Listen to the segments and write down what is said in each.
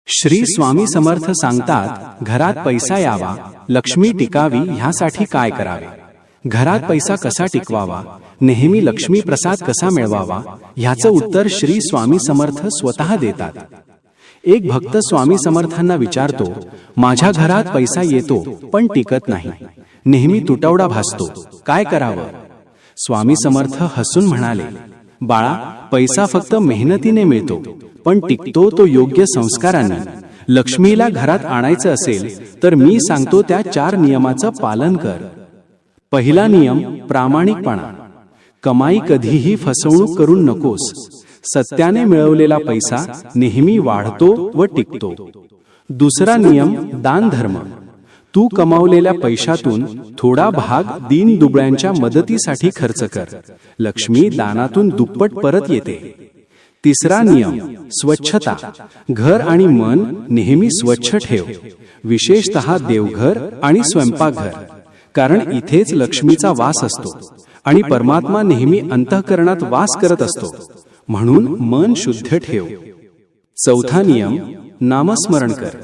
श्री स्वामी समर्थ सांगतात, घरात पैसा यावा, लक्ष्मी टिकावी ह्यासाठी काय करावे? घरात पैसा कसा टिकवावा, नेहमी लक्ष्मी प्रसाद कसा मिळवावा ह्याचं उत्तर श्री स्वामी समर्थ स्वतः देतात। एक भक्त स्वामी समर्थांना विचारतो, माझ्या घरात पैसा येतो पण टिकत नाही, नेहमी तुटवडा भासतो, काय करावं? स्वामी समर्थ हसून म्हणाले, बाळा, पैसा फक्त मेहनतीने मिळतो, पण टिकतो तो योग्य संस्कारांनी। लक्ष्मीला घरात आणायचं असेल तर मी सांगतो त्या 4 नियमाचं पालन कर। पहिला नियम, प्रामाणिकपणा। कमाई कधीही फसवणूक करून नकोस। सत्याने मिळवलेला पैसा नेहमी वाढतो व टिकतो। दुसरा नियम, दान धर्म। तू कमावलेल्या पैशातून थोडा भाग दीनदुबळ्यांच्या मदतीसाठी खर्च कर, लक्ष्मी दानातून दुप्पट परत येते। तिसरा नियम, स्वच्छता। घर आणि मन नेहमी स्वच्छ ठेव, विशेषतः देवघर आणि स्वयंपाकघर, कारण इथेच लक्ष्मीचा वास असतो आणि परमात्मा नेहमी अंतःकरणात वास करत असतो, म्हणून मन शुद्ध ठेव। चौथा नियम, नामस्मरण कर।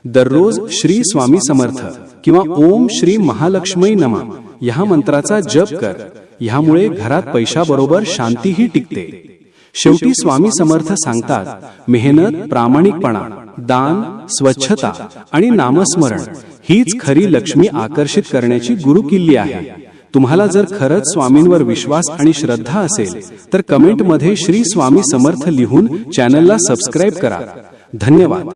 दररोज श्री स्वामी समर्थ किंवा ओम श्री महालक्ष्मी नमः ह्या मंत्राचा जप कर, ह्यामुळे घरात पैशाबरोबर शांतीही टिकते। शेवटी स्वामी समर्थ सांगतात, मेहनत, प्रामाणिकपणा, दान, स्वच्छता आणि नामस्मरण हीच खरी लक्ष्मी आकर्षित करण्याची गुरुकिल्ली आहे। तुम्हाला जर खरंच स्वामींवर विश्वास आणि श्रद्धा असेल तर कमेंटमध्ये श्री स्वामी समर्थ लिहून चॅनलला सबस्क्राइब करा। धन्यवाद।